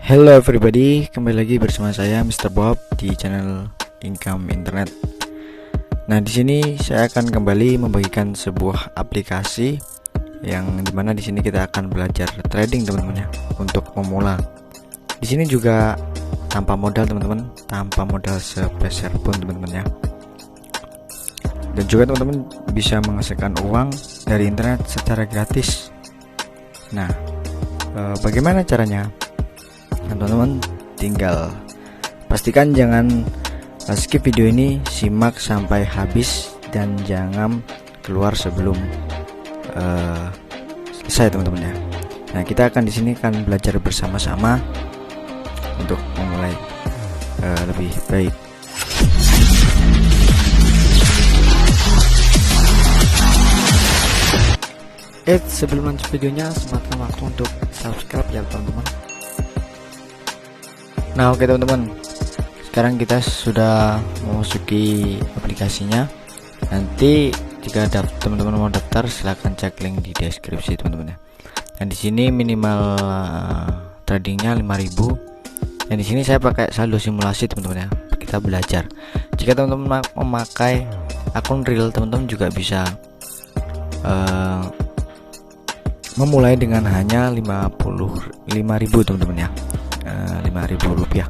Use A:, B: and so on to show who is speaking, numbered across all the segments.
A: Hello everybody, kembali lagi bersama saya Mr. Bob di channel Income Internet. Nah, di sini saya akan kembali membagikan sebuah aplikasi yang dimana di sini kita akan belajar trading teman-teman ya, untuk pemula. Di sini juga tanpa modal teman-teman, tanpa modal sepeser pun teman-teman ya. Dan juga teman-teman bisa menghasilkan uang dari internet secara gratis. Nah, bagaimana caranya? Teman-teman tinggal pastikan jangan skip video ini, simak sampai habis dan jangan keluar sebelum selesai teman-teman ya. Nah, kita akan di sini kan belajar bersama-sama untuk memulai lebih baik. Sebelum lanjut videonya, sempatkan waktu untuk subscribe ya teman-teman. Nah, oke teman-teman, sekarang kita sudah memasuki aplikasinya. Nanti jika teman-teman mau daftar, silahkan cek link di deskripsi teman-teman ya. Dan di sini minimal tradingnya 5.000. Dan di sini saya pakai saldo simulasi teman-teman ya. Kita belajar. Jika teman-teman memakai akun real, teman-teman juga bisa memulai dengan hanya 5.000 teman-teman ya. 5.000 rupiah.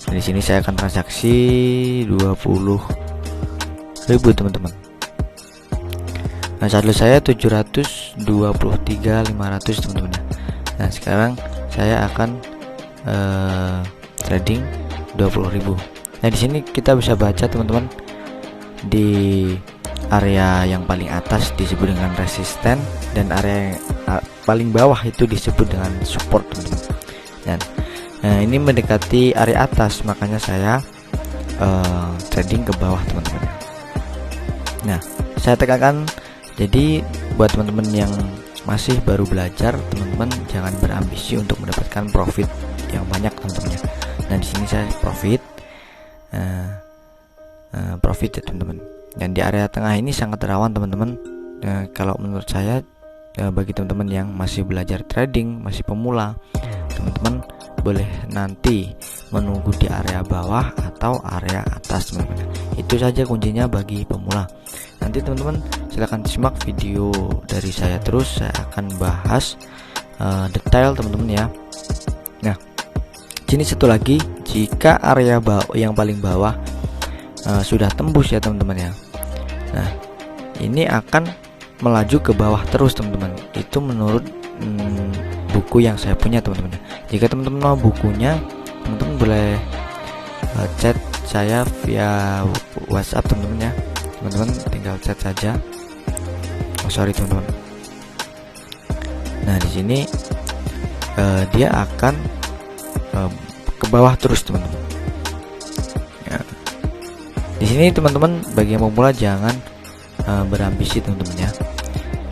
A: Di sini saya akan transaksi 20.000 teman-teman. Nah, saldo saya 723.500 teman-teman ya. Nah, sekarang saya akan trading 20.000. Nah, di sini kita bisa baca teman-teman, di area yang paling atas disebut dengan resisten dan area yang paling bawah itu disebut dengan support teman-teman. Dan ini mendekati area atas, makanya saya trading ke bawah teman-teman. Nah, saya tekankan, jadi buat teman-teman yang masih baru belajar, teman-teman jangan berambisi untuk mendapatkan profit yang banyak teman-teman ya. Nah, di sini saya profit ya teman-teman. Dan di area tengah ini sangat rawan teman-teman. Kalau menurut saya, bagi teman-teman yang masih belajar trading, masih pemula, teman-teman boleh nanti menunggu di area bawah atau area atas teman-teman. Itu saja kuncinya bagi pemula. Nanti teman-teman silahkan simak video dari saya terus, saya akan bahas detail teman-teman ya. Nah, sini satu lagi, jika area yang paling bawah sudah tembus ya teman-teman ya. Nah, ini akan melaju ke bawah terus teman-teman. Itu menurut buku yang saya punya teman-teman. Jika teman-teman mau bukunya, teman-teman boleh chat saya via WhatsApp teman-teman ya. Teman-teman tinggal chat saja. Sorry teman-teman. Nah, di sini dia akan ke bawah terus teman-teman. Ya. Di sini teman-teman bagi yang pemula jangan berambisi teman-teman ya.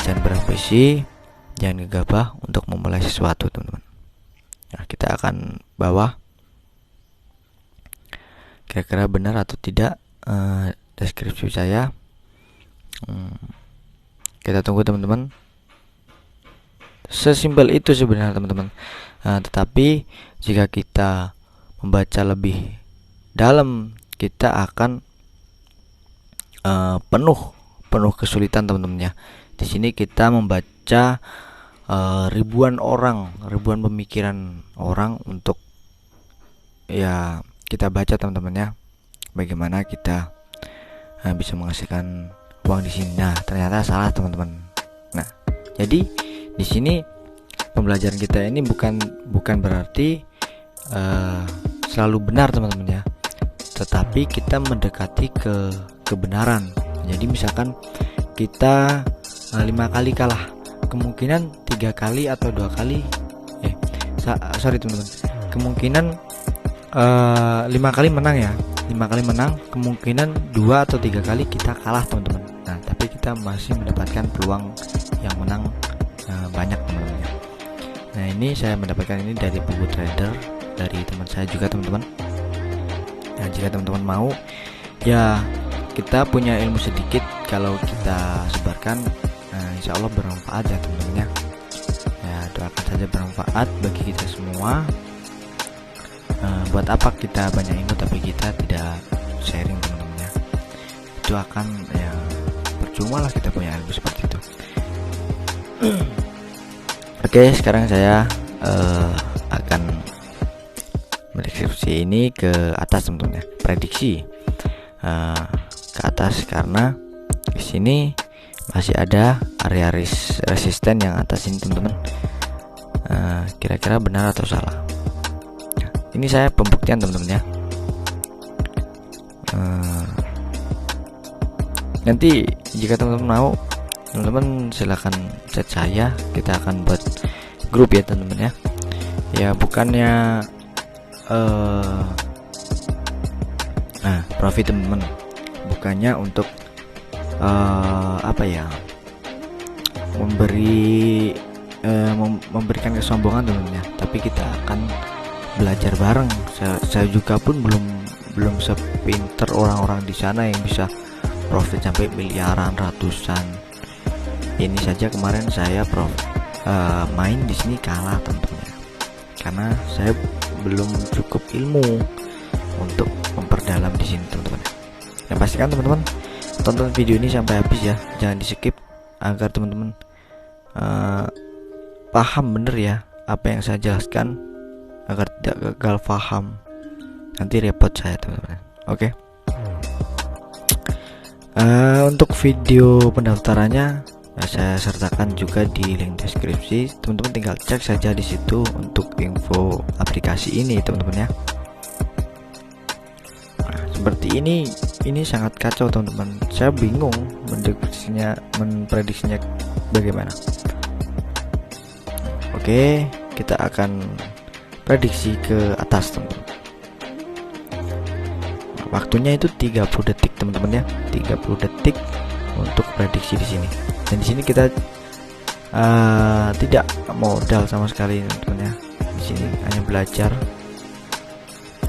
A: Jangan berambisi, jangan gegabah untuk memulai sesuatu teman-teman. Nah, kita akan bawah, kira-kira benar atau tidak deskripsi saya. Kita tunggu teman-teman. Sesimpel itu sebenarnya teman-teman. Tetapi jika kita membaca lebih dalam, kita akan penuh kesulitan teman-teman ya. Di sini kita membaca ribuan pemikiran orang untuk ya kita baca teman-teman ya, bagaimana kita bisa menghasilkan uang di sini. Nah, ternyata salah teman-teman. Nah, jadi di sini pembelajaran kita ini bukan berarti selalu benar teman-teman ya, tetapi kita mendekati ke kebenaran. Jadi misalkan kita 5 kali kalah, kemungkinan 3 kali atau 2 kali sorry teman-teman, kemungkinan 5 kali menang ya. 5 kali menang, kemungkinan 2 atau 3 kali kita kalah teman-teman. Nah, tapi kita masih mendapatkan peluang yang menang banyak teman-teman. Nah, ini saya mendapatkan ini dari buku trader dari teman saya juga teman-teman. Nah, jika teman-teman mau ya, kita punya ilmu sedikit, kalau kita sebarkan insya Allah bermanfaat ya teman-teman ya. Doakan saja bermanfaat bagi kita semua. buat apa kita banyak ilmu tapi kita tidak sharing teman-teman ya, itu akan ya percuma lah kita punya ilmu seperti itu. Oke, sekarang saya akan mendeskripsi ini ke atas teman-teman ya, prediksi ke atas, karena di sini masih ada area resisten yang atas ini teman-teman. Kira-kira benar atau salah? Ini saya pembuktian teman-teman ya. Nanti jika teman-teman mau, teman-teman silahkan chat saya, kita akan buat grup ya teman-teman ya. Ya bukannya profit teman-teman, bukannya untuk apa ya, memberikan kesombongan teman-teman ya, tapi kita akan belajar bareng. Saya juga pun belum sepinter orang-orang di sana yang bisa profit sampai miliaran, ratusan. Ini saja kemarin saya main di sini kalah tentunya, karena saya belum cukup ilmu untuk memperdalam di sini teman-teman. Yang pastikan teman-teman tonton video ini sampai habis ya, jangan di skip agar teman-teman paham bener ya apa yang saya jelaskan, agar tidak gagal paham, nanti repot saya teman-teman. Oke. Untuk video pendaftarannya saya sertakan juga di link deskripsi, teman-teman tinggal cek saja di situ untuk info aplikasi ini teman-teman ya. Seperti ini sangat kacau teman-teman, saya bingung memprediksinya bagaimana. Oke, kita akan prediksi ke atas teman-teman. Waktunya itu 30 detik teman-teman ya, 30 detik untuk prediksi di sini. Dan di sini kita tidak modal sama sekali teman-teman ya. Di sini hanya belajar.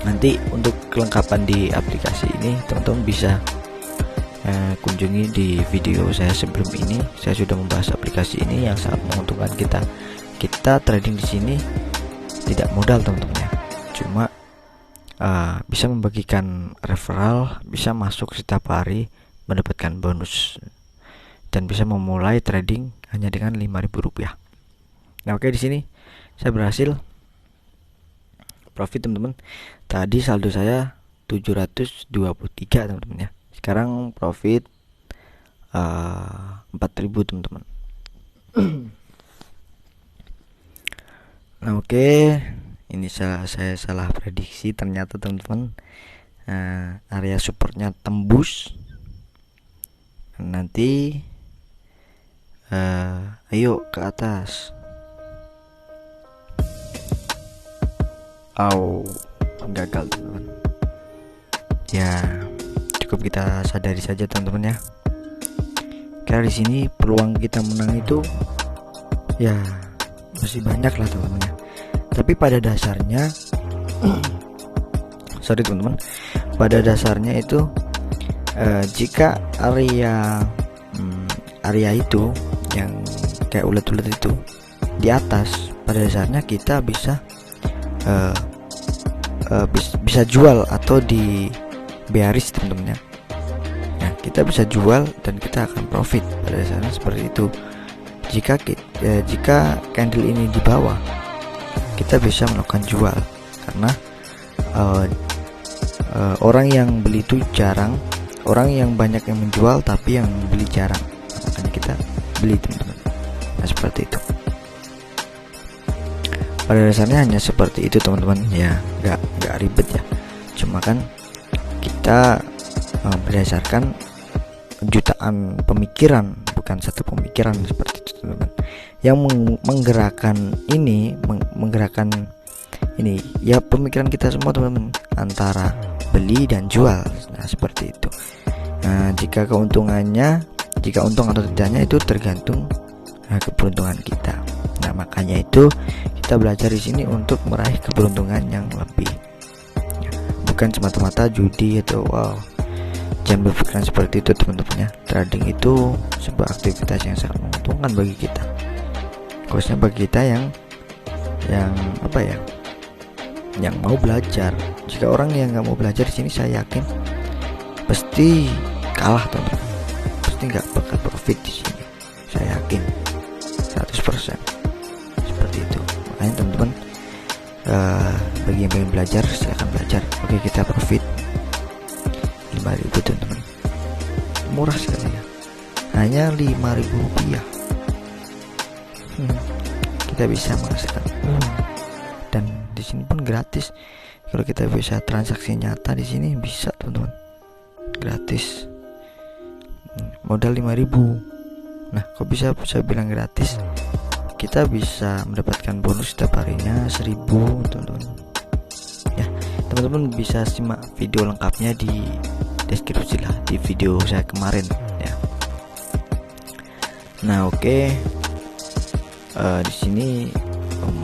A: Nanti untuk kelengkapan di aplikasi ini teman-teman bisa kunjungi di video saya sebelum ini. Saya sudah membahas aplikasi ini yang sangat menguntungkan kita. Kita trading di sini tidak modal teman-teman ya. Cuma bisa membagikan referral, bisa masuk setiap hari mendapatkan bonus, dan bisa memulai trading hanya dengan Rp5.000. Nah, oke, di sini saya berhasil profit teman-teman. Tadi saldo saya 723 teman-teman ya. Sekarang profit 4.000 teman-teman. Nah, oke, ini saya salah prediksi ternyata teman-teman. Area supportnya tembus. Nanti ayo ke atas. Gagal teman-teman. Ya cukup kita sadari saja teman-teman ya, karena di sini peluang kita menang itu ya masih banyak lah teman-teman ya. Tapi pada dasarnya sorry teman-teman, pada dasarnya itu jika area itu yang kayak ulet-ulet itu di atas, pada dasarnya kita bisa bisa jual atau di bearish teman-teman ya. Nah, kita bisa jual dan kita akan profit, pada dasarnya seperti itu. Jika candle ini di bawah, kita bisa melakukan jual, karena orang yang beli itu jarang, orang yang banyak yang menjual tapi yang beli jarang, makanya kita beli teman-teman. Nah, seperti itu. Pada dasarnya hanya seperti itu teman-teman ya, nggak ribet ya. Cuma kan kita berdasarkan jutaan pemikiran, bukan satu pemikiran seperti itu teman-teman. Yang menggerakkan ini ya pemikiran kita semua teman-teman, antara beli dan jual. Nah, seperti itu. Nah, jika untung atau tidaknya itu tergantung keberuntungan kita. Nah, makanya itu kita belajar di sini untuk meraih keberuntungan yang lebih, bukan semata-mata judi atau jangan berpikiran seperti itu teman-teman ya. Trading itu sebuah aktivitas yang sangat menguntungkan bagi kita, khususnya bagi kita yang apa ya, yang mau belajar. Jika orang yang nggak mau belajar di sini, saya yakin pasti kalah teman-teman, pasti nggak bakal profit di sini, saya yakin 100% seperti itu. Makanya teman-teman, bagi yang pengen belajar silahkan belajar. Oke, kita profit 5.000 teman-teman, murah sekali ya, hanya 5.000 rupiah. Kita bisa menghasilkan dan di sini pun gratis. Kalau kita bisa transaksi nyata di sini bisa teman-teman, gratis, modal 5.000. Nah, kok bisa bilang gratis? Kita bisa mendapatkan bonus setiap harinya 1.000 teman-teman ya. Teman-teman bisa simak video lengkapnya di deskripsi lah, di video saya kemarin ya. Nah, oke. Di sini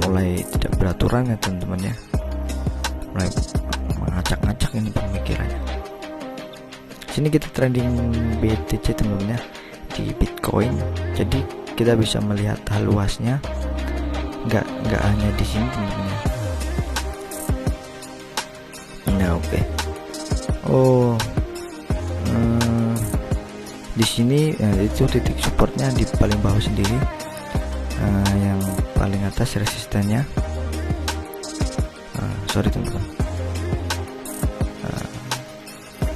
A: mulai tidak beraturan ya teman-teman ya, mulai mengacak-ngacak ini pemikirannya. Sini kita trending BTC teman-teman ya, di Bitcoin. Jadi kita bisa melihat hal luasnya, nggak hanya di sini teman-teman ya. Nah, oke. Di sini itu titik supportnya di paling bawah sendiri. Yang paling atas resistennya, sorry teman-teman,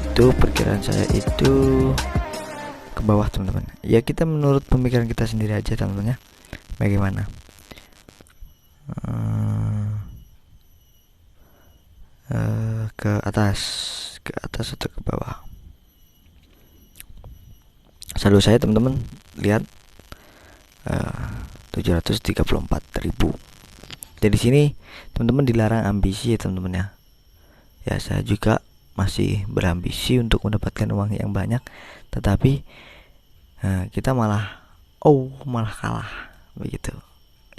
A: itu perkiraan saya itu ke bawah teman-teman ya. Kita menurut pemikiran kita sendiri aja teman-teman ya, bagaimana ke atas atau ke bawah. Selalu saya teman-teman lihat 734.000. Jadi sini teman-teman dilarang ambisi ya teman-teman ya. Ya, saya juga masih berambisi untuk mendapatkan uang yang banyak, tetapi kita malah kalah begitu.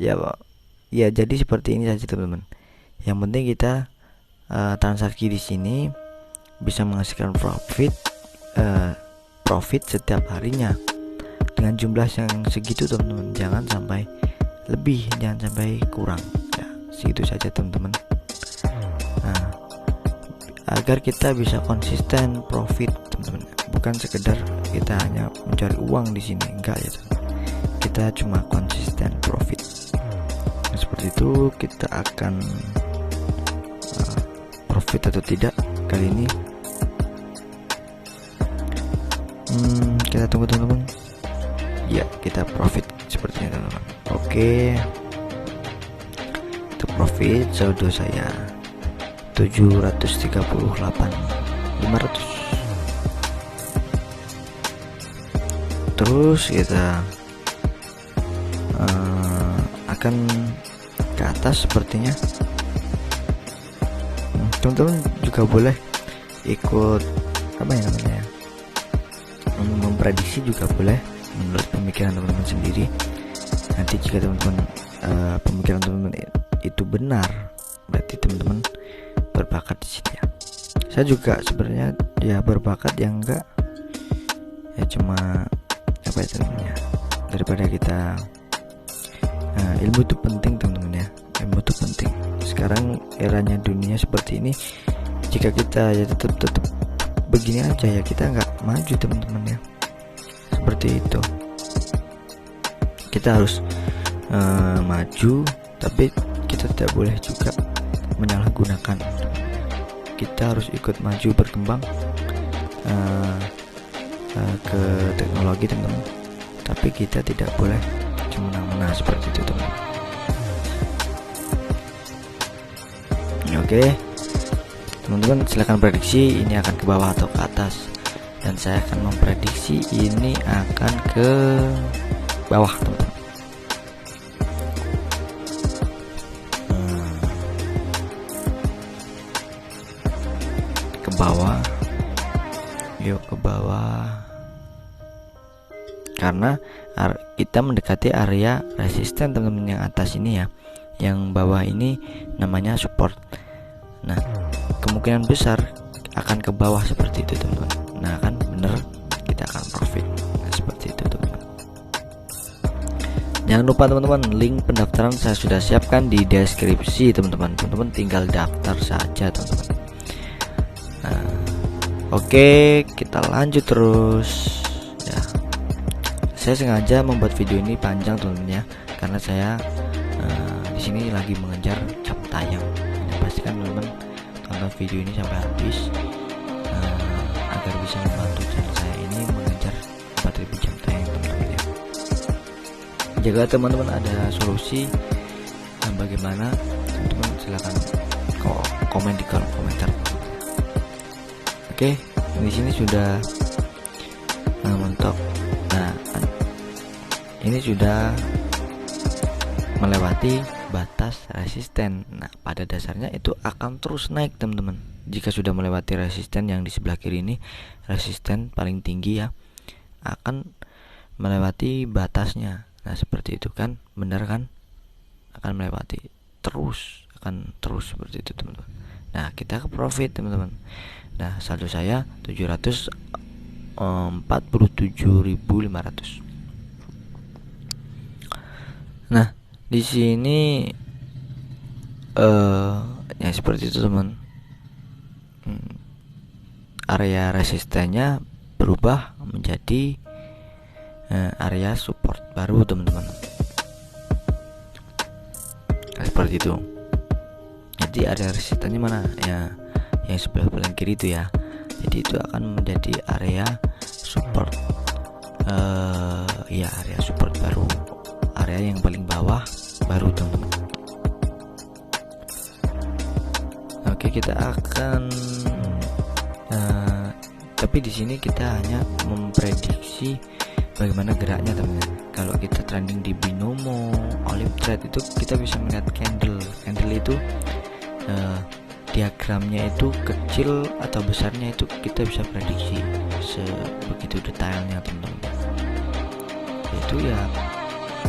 A: Ya jadi seperti ini saja teman-teman. Yang penting kita transaksi di sini bisa menghasilkan profit setiap harinya dengan jumlah yang segitu teman-teman. Jangan sampai lebih, jangan sampai kurang ya, segitu saja teman-teman. Nah, agar kita bisa konsisten profit teman-teman, bukan sekedar kita hanya mencari uang di sini, enggak ya teman. Kita cuma konsisten profit. Nah, seperti itu kita akan profit atau tidak kali ini. Kita tunggu teman-teman. Ya, kita profit sepertinya teman-teman. Oke, untuk profit saldo saya 738.500. Terus kita akan ke atas sepertinya. Teman-teman juga boleh ikut memprediksi juga boleh menurut pemikiran teman-teman sendiri. Nanti jika teman-teman pemikiran teman-teman itu benar, berarti teman-teman berbakat di sini ya. Saya juga sebenarnya ya berbakat, yang enggak ya cuma teman-teman ya. Daripada kita ilmu itu penting teman-teman ya, ilmu itu penting. Sekarang eranya dunia seperti ini, jika kita ya tetap begini aja ya, kita nggak maju teman-teman ya. Seperti itu, kita harus maju, tapi kita tidak boleh juga menyalahgunakan. Kita harus ikut maju, berkembang ke teknologi teman-teman, tapi kita tidak boleh semena-mena seperti itu teman-teman. Oke teman-teman, silahkan prediksi ini akan ke bawah atau ke atas, dan saya akan memprediksi ini akan ke bawah teman-teman. Ke bawah, yuk ke bawah, karena kita mendekati area resisten teman-teman. Yang atas ini ya, yang bawah ini namanya support. Nah, kemungkinan besar akan ke bawah seperti itu teman-teman. Nah, kan bener, kita akan profit. Nah, seperti itu teman-teman. Jangan lupa teman-teman, link pendaftaran saya sudah siapkan di deskripsi teman-teman. Teman-teman tinggal daftar saja teman-teman. Nah, oke, kita lanjut terus ya. Saya sengaja membuat video ini panjang teman-teman ya, karena saya di sini lagi mengejar jam tayang. Pastikan teman-teman tonton video ini sampai habis agar bisa membantu channel saya ini mengejar 4000 jam tayang teman-teman ya. Jika teman-teman ada solusi bagaimana, teman-teman silahkan komen di kolom komentar. Oke, di sini sudah mentok. Nah, ini sudah melewati batas resisten. Nah, pada dasarnya itu akan terus naik teman-teman. Jika sudah melewati resisten yang di sebelah kiri ini, resisten paling tinggi ya, akan melewati batasnya. Nah, seperti itu kan, benar kan? Akan melewati akan terus seperti itu teman-teman. Nah, kita ke profit teman-teman. Nah, saldo saya 747.500. Nah, di sini ya seperti itu teman. Area resistennya berubah menjadi area support baru teman-teman. Nah, seperti itu. Jadi area resistennya mana ya, yang sebelah paling kiri itu ya. Jadi itu akan menjadi area support ya, area support baru, area yang paling bawah baru teman-teman. Oke, kita akan tapi di sini kita hanya memprediksi bagaimana geraknya teman-teman. Kalau kita trending di binomo, olive trade itu kita bisa melihat candle itu diagramnya itu kecil atau besarnya itu kita bisa prediksi sebegitu detailnya teman-teman. Itu ya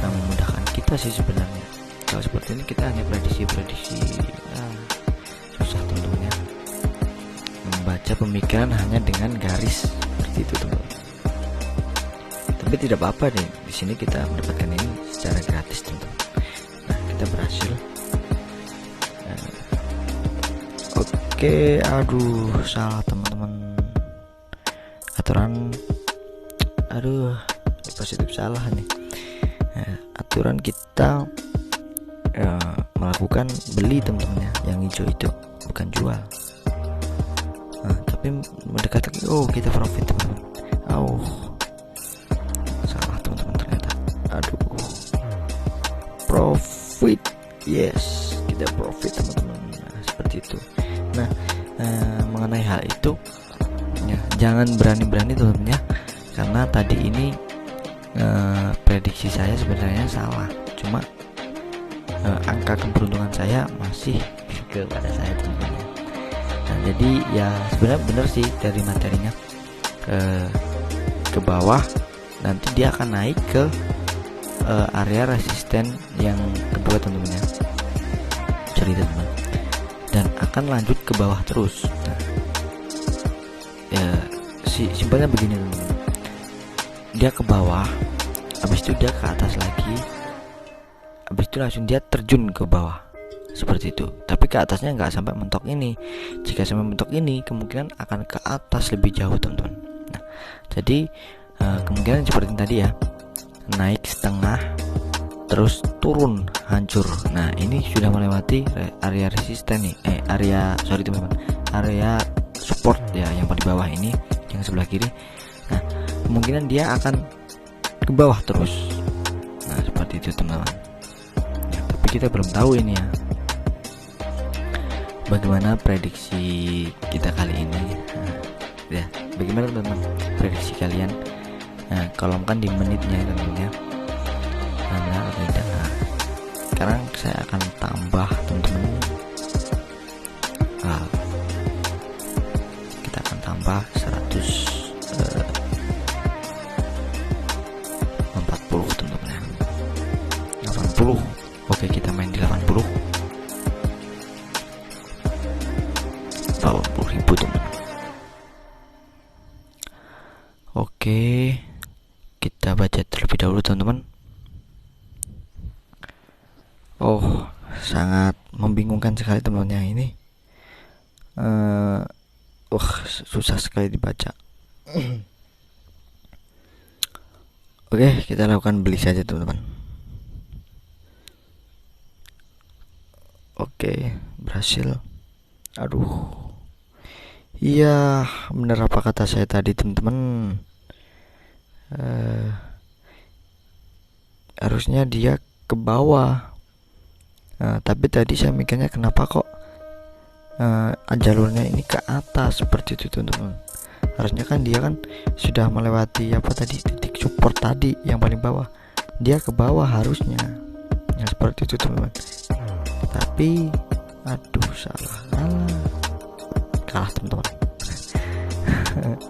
A: memudahkan kita sih sebenarnya. Kalau seperti ini kita hanya prediksi susah teman-teman ya. Membaca pemikiran hanya dengan garis seperti itu teman-teman. Tapi tidak apa-apa nih, di sini kita mendapatkan ini secara gratis teman-teman. Nah, kita berhasil. Oke, aduh salah teman-teman. Positif salah nih. Aturan kita melakukan beli teman-teman ya, yang hijau itu bukan jual. Tapi mendekat lagi, kita profit teman-teman. Salah teman-teman ternyata. Profit, yes, kita profit teman-teman. Nah, seperti itu. Nah, mengenai hal itu ya, jangan berani-berani teman-teman ya, karena tadi ini prediksi saya sebenarnya salah, cuma angka keberuntungan saya masih kepada saya teman-teman. Nah, jadi ya sebenarnya benar sih dari materinya ke bawah, nanti dia akan naik ke area resisten yang kedua teman-teman ya, cerita teman, dan akan lanjut ke bawah terus. Nah, ya simpelnya begini teman-teman, dia ke bawah, habis itu dia ke atas lagi, habis itu langsung dia terjun ke bawah seperti itu. Tapi ke atasnya nggak sampai mentok ini. Jika sampai mentok ini, kemungkinan akan ke atas lebih jauh teman-teman. Nah, jadi kemungkinan seperti tadi ya, naik setengah terus turun hancur. Nah, ini sudah melewati area resisten nih, area support ya, yang paling bawah ini, yang sebelah kiri. Nah, kemungkinan dia akan ke bawah terus. Nah, seperti itu teman-teman ya, tapi kita belum tahu ini ya, bagaimana prediksi kita kali ini. Ya, bagaimana teman-teman prediksi kalian? Nah, kolomkan di menitnya teman-teman ya, benar atau tidak. Nah, sekarang saya akan tambah teman-teman. Kita akan tambah 140 teman-teman ya. 80. Oke, kita main di 80. 80.000 teman. Oke, kita baca terlebih dahulu teman-teman. sangat membingungkan sekali teman-teman yang ini. Susah sekali dibaca. Oke, kita lakukan beli saja teman-teman. Oke, berhasil. Aduh, iya bener apa kata saya tadi teman-teman. Harusnya dia ke bawah. Tapi tadi saya mikirnya kenapa kok jalurnya ini ke atas seperti itu teman-teman. Harusnya kan dia kan sudah melewati apa tadi, titik support tadi yang paling bawah, dia ke bawah harusnya. Seperti itu teman-teman. Tapi aduh salah, kalah teman-teman.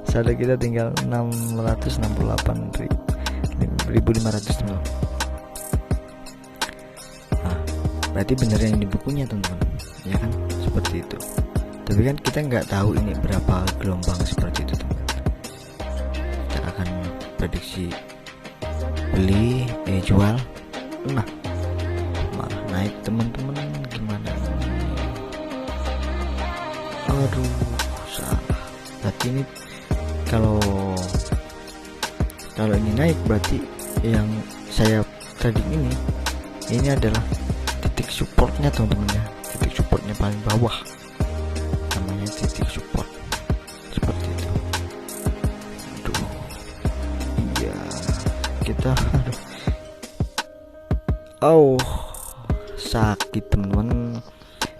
A: Saldo kita tinggal 668.500 teman-teman. Berarti bener yang di bukunya teman-teman, ya kan, seperti itu. Tapi kan kita nggak tahu ini berapa gelombang seperti itu teman-teman. Kita akan prediksi beli, jual. Nah, malah naik teman-teman, gimana ini? Aduh, salah. Berarti ini kalau ini naik berarti yang saya trading ini adalah titik supportnya teman-teman ya. Titik supportnya paling bawah, namanya titik support, seperti itu. Aduh, iya kita sakit teman-teman.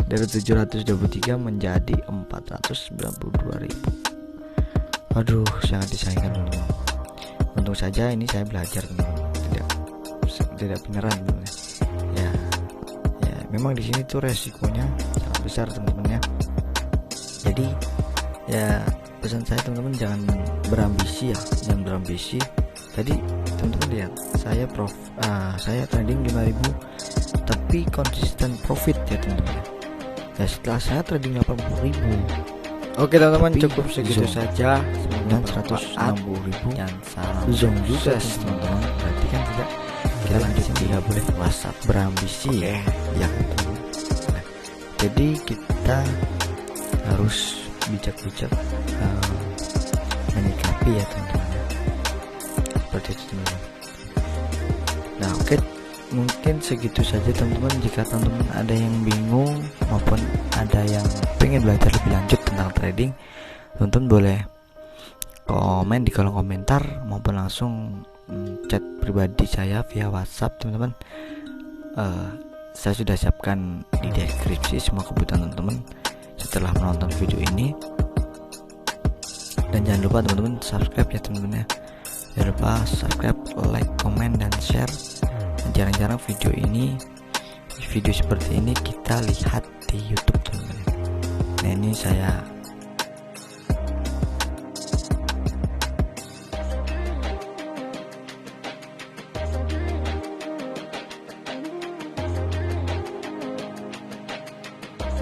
A: Dari 723 menjadi 492.000. Aduh, sangat disayangkan teman-teman. Untung saja ini saya belajar teman-teman, tidak beneran teman-teman. Ya memang di sini tuh resikonya sangat besar teman-teman ya. Jadi ya pesan saya teman-teman, jangan berambisi ya, jangan berambisi. Tadi teman-teman lihat saya trading 5.000 tapi konsisten profit ya teman-teman. Ya setelah saya trading 80.000. Oke teman-teman, cukup segitu saja. Semoga 160.000 dan salam sukses teman-teman. Berarti kan kita lanjut, tidak boleh WhatsApp berambisi ya teman-teman. Jadi kita harus bijak-bijak menyikapi ya teman-teman, seperti itu teman-teman. Nah oke, mungkin segitu saja teman-teman. Jika teman-teman ada yang bingung maupun ada yang pengen belajar lebih lanjut tentang trading, teman-teman boleh komen di kolom komentar maupun langsung chat pribadi saya via WhatsApp teman-teman. Saya sudah siapkan di deskripsi semua kebutuhan teman-teman setelah menonton video ini. Dan jangan lupa teman-teman subscribe ya teman-teman ya. Jangan lupa subscribe, like, komen, dan share. Jarang-jarang video seperti ini kita lihat di YouTube teman-teman. Nah ini saya